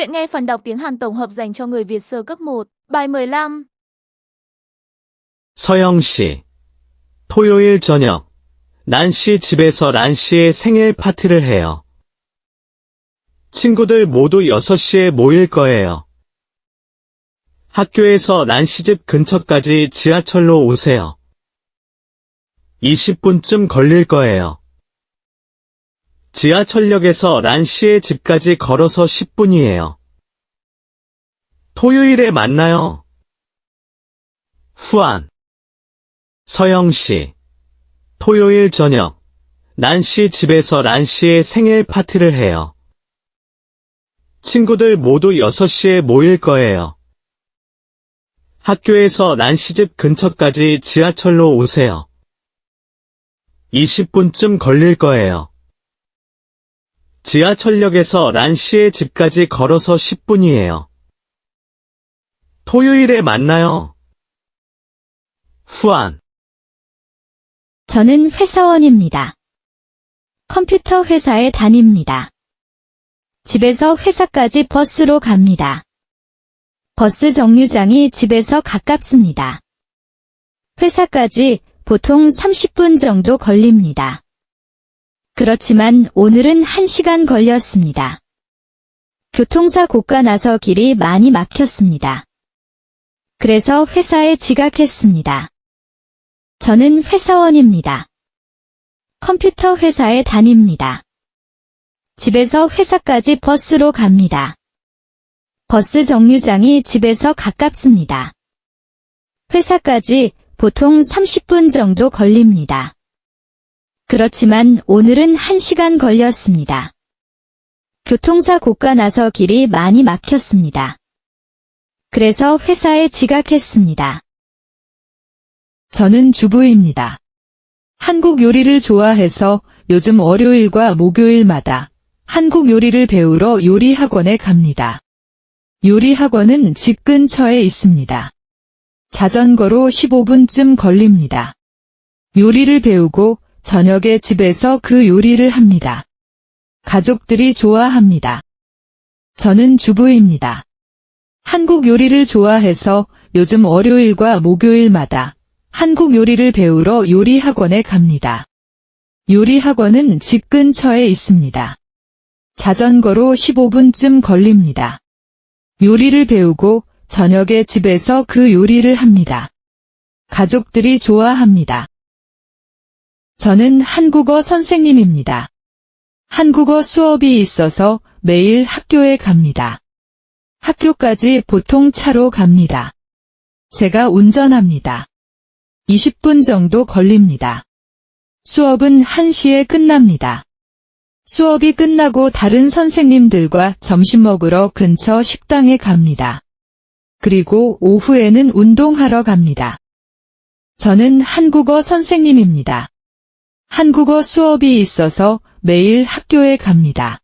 Hiện nghe phần đọc tiếng Hàn tổng hợp dành cho người Việt sơ cấp 1, bài 15. 서영 씨, 토요일 저녁, 난 씨 집에서 란 씨의 생일 파티를 해요. 친구들 모두 6시에 모일 거예요. 학교에서 란 씨 집 근처까지 지하철로 오세요. 20분쯤 걸릴 거예요. 지하철역에서 란 씨의 집까지 걸어서 10분이에요. 토요일에 만나요. 후안. 서영 씨, 토요일 저녁, 난 씨 집에서 란 씨의 생일 파티를 해요. 친구들 모두 6시에 모일 거예요. 학교에서 란 씨 집 근처까지 지하철로 오세요. 20분쯤 걸릴 거예요. 지하철역에서 란 씨의 집까지 걸어서 10분이에요. 토요일에 만나요. 후안. 저는 회사원입니다. 컴퓨터 회사에 다닙니다. 집에서 회사까지 버스로 갑니다. 버스 정류장이 집에서 가깝습니다. 회사까지 보통 30분 정도 걸립니다. 그렇지만 오늘은 1시간 걸렸습니다. 교통사 고가 나서 길이 많이 막혔습니다. 그래서 회사에 지각했습니다. 저는 회사원입니다. 컴퓨터 회사에 다닙니다. 집에서 회사까지 버스로 갑니다. 버스 정류장이 집에서 가깝습니다. 회사까지 보통 30분 정도 걸립니다. 그렇지만 오늘은 1시간 걸렸습니다. 교통사 고가 나서 길이 많이 막혔습니다. 그래서 회사에 지각했습니다. 저는 주부입니다. 한국 요리를 좋아해서 요즘 월요일과 목요일마다 한국 요리를 배우러 요리 학원에 갑니다. 요리 학원은 집 근처에 있습니다. 자전거로 15분쯤 걸립니다. 요리를 배우고 저녁에 집에서 그 요리를 합니다. 가족들이 좋아합니다. 저는 주부입니다. 한국 요리를 좋아해서 요즘 월요일과 목요일마다 한국 요리를 배우러 요리 학원에 갑니다. 요리 학원은 집 근처에 있습니다. 자전거로 15분쯤 걸립니다. 요리를 배우고 저녁에 집에서 그 요리를 합니다. 가족들이 좋아합니다. 저는 한국어 선생님입니다. 한국어 수업이 있어서 매일 학교에 갑니다. 학교까지 보통 차로 갑니다. 제가 운전합니다. 20분 정도 걸립니다. 수업은 1시에 끝납니다. 수업이 끝나고 다른 선생님들과 점심 먹으러 근처 식당에 갑니다. 그리고 오후에는 운동하러 갑니다. 저는 한국어 선생님입니다. 한국어 수업이 있어서 매일 학교에 갑니다.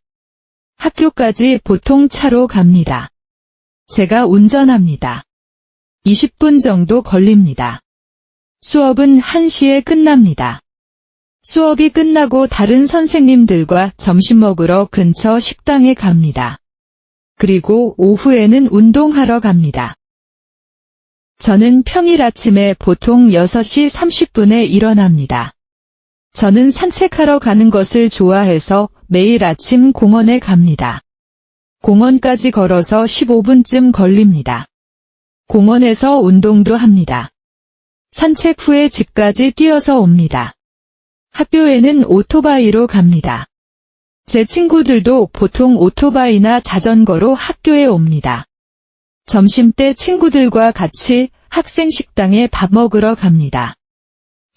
학교까지 보통 차로 갑니다. 제가 운전합니다. 20분 정도 걸립니다. 수업은 1시에 끝납니다. 수업이 끝나고 다른 선생님들과 점심 먹으러 근처 식당에 갑니다. 그리고 오후에는 운동하러 갑니다. 저는 평일 아침에 보통 6시 30분에 일어납니다. 저는 산책하러 가는 것을 좋아해서 매일 아침 공원에 갑니다. 공원까지 걸어서 15분쯤 걸립니다. 공원에서 운동도 합니다. 산책 후에 집까지 뛰어서 옵니다. 학교에는 오토바이로 갑니다. 제 친구들도 보통 오토바이나 자전거로 학교에 옵니다. 점심때 친구들과 같이 학생 식당에 밥 먹으러 갑니다.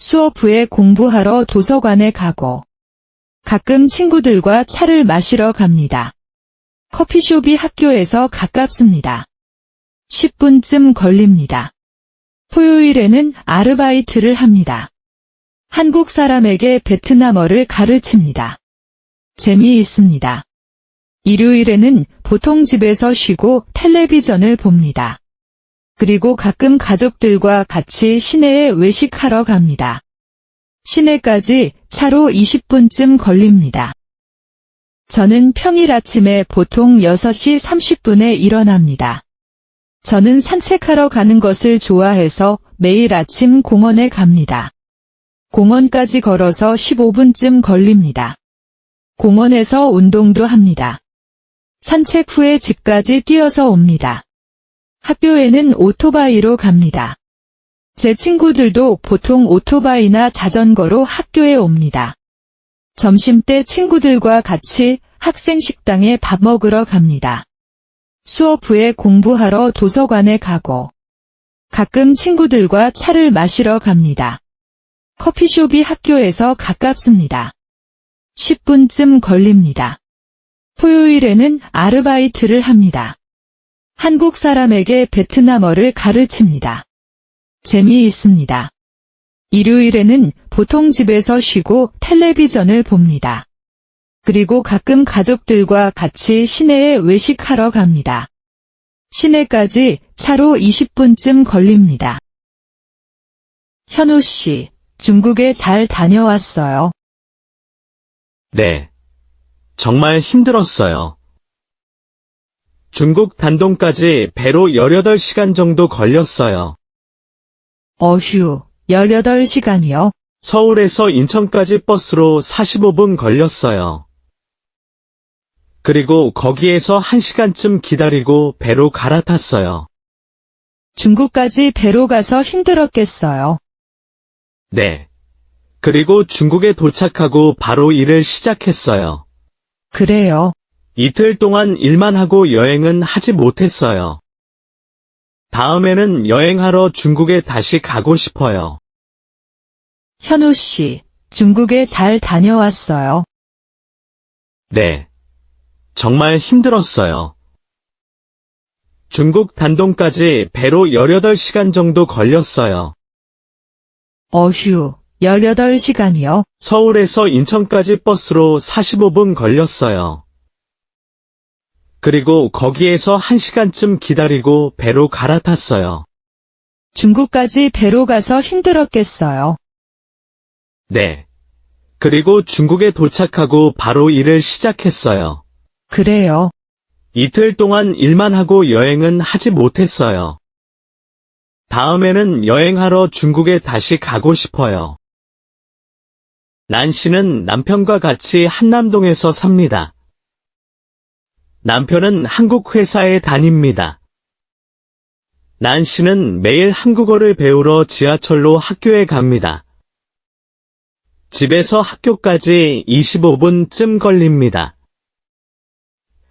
수업 후에 공부하러 도서관에 가고 가끔 친구들과 차를 마시러 갑니다. 커피숍이 학교에서 가깝습니다. 10분쯤 걸립니다. 토요일에는 아르바이트를 합니다. 한국 사람에게 베트남어를 가르칩니다. 재미있습니다. 일요일에는 보통 집에서 쉬고 텔레비전을 봅니다. 그리고 가끔 가족들과 같이 시내에 외식하러 갑니다. 시내까지 차로 20분쯤 걸립니다. 저는 평일 아침에 보통 6시 30분에 일어납니다. 저는 산책하러 가는 것을 좋아해서 매일 아침 공원에 갑니다. 공원까지 걸어서 15분쯤 걸립니다. 공원에서 운동도 합니다. 산책 후에 집까지 뛰어서 옵니다. 학교에는 오토바이로 갑니다. 제 친구들도 보통 오토바이나 자전거로 학교에 옵니다. 점심때 친구들과 같이 학생 식당에 밥 먹으러 갑니다. 수업 후에 공부하러 도서관에 가고, 가끔 친구들과 차를 마시러 갑니다. 커피숍이 학교에서 가깝습니다. 10분쯤 걸립니다. 토요일에는 아르바이트를 합니다. 한국 사람에게 베트남어를 가르칩니다. 재미있습니다. 일요일에는 보통 집에서 쉬고 텔레비전을 봅니다. 그리고 가끔 가족들과 같이 시내에 외식하러 갑니다. 시내까지 차로 20분쯤 걸립니다. 현우 씨, 중국에 잘 다녀왔어요. 네. 정말 힘들었어요. 중국 단동까지 배로 18시간 정도 걸렸어요. 어휴, 18시간이요? 서울에서 인천까지 버스로 45분 걸렸어요. 그리고 거기에서 1시간쯤 기다리고 배로 갈아탔어요. 중국까지 배로 가서 힘들었겠어요. 네. 그리고 중국에 도착하고 바로 일을 시작했어요. 그래요. 이틀 동안 일만 하고 여행은 하지 못했어요. 다음에는 여행하러 중국에 다시 가고 싶어요. 현우 씨, 중국에 잘 다녀왔어요. 네. 정말 힘들었어요. 중국 단동까지 배로 18시간 정도 걸렸어요. 어휴, 18시간이요? 서울에서 인천까지 버스로 45분 걸렸어요. 그리고 거기에서 1시간쯤 기다리고 배로 갈아탔어요. 중국까지 배로 가서 힘들었겠어요. 네. 그리고 중국에 도착하고 바로 일을 시작했어요. 그래요. 이틀 동안 일만 하고 여행은 하지 못했어요. 다음에는 여행하러 중국에 다시 가고 싶어요. 란 씨는 남편과 같이 한남동에서 삽니다. 남편은 한국 회사에 다닙니다. 란 씨는 매일 한국어를 배우러 지하철로 학교에 갑니다. 집에서 학교까지 25분쯤 걸립니다.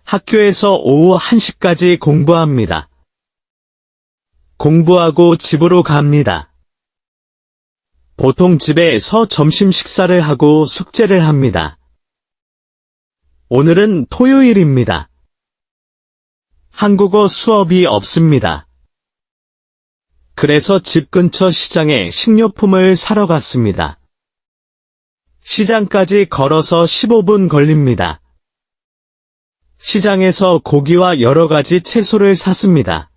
학교에서 오후 1시까지 공부합니다. 공부하고 집으로 갑니다. 보통 집에서 점심 식사를 하고 숙제를 합니다. 오늘은 토요일입니다. 한국어 수업이 없습니다. 그래서 집 근처 시장에 식료품을 사러 갔습니다. 시장까지 걸어서 15분 걸립니다. 시장에서 고기와 여러 가지 채소를 샀습니다.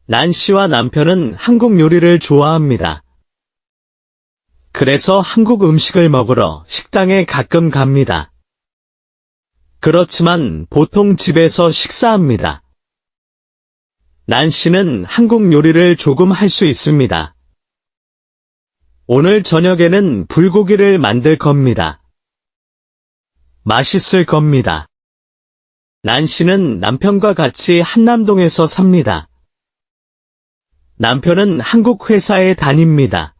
란 씨와 남편은 한국 요리를 좋아합니다. 그래서 한국 음식을 먹으러 식당에 가끔 갑니다. 그렇지만 보통 집에서 식사합니다. 란 씨는 한국 요리를 조금 할 수 있습니다. 오늘 저녁에는 불고기를 만들 겁니다. 맛있을 겁니다. 란 씨는 남편과 같이 한남동에서 삽니다. 남편은 한국 회사에 다닙니다.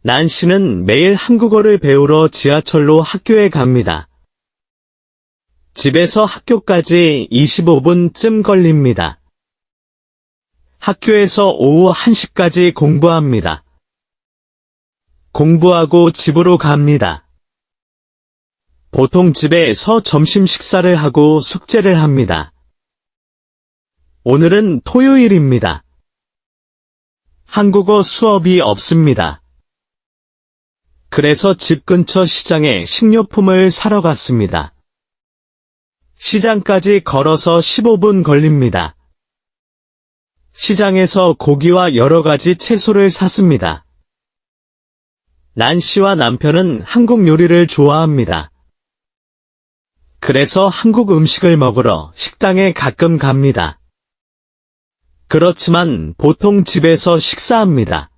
란 씨는 매일 한국어를 배우러 지하철로 학교에 갑니다. 집에서 학교까지 25분쯤 걸립니다. 학교에서 오후 1시까지 공부합니다. 공부하고 집으로 갑니다. 보통 집에서 점심 식사를 하고 숙제를 합니다. 오늘은 토요일입니다. 한국어 수업이 없습니다. 그래서 집 근처 시장에 식료품을 사러 갔습니다. 시장까지 걸어서 15분 걸립니다. 시장에서 고기와 여러 가지 채소를 샀습니다. 란 씨와 남편은 한국 요리를 좋아합니다. 그래서 한국 음식을 먹으러 식당에 가끔 갑니다. 그렇지만 보통 집에서 식사합니다.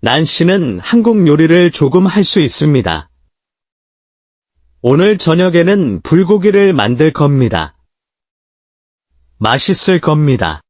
난씨는 한국 요리를 조금 할 수 있습니다. 오늘 저녁에는 불고기를 만들 겁니다. 맛있을 겁니다.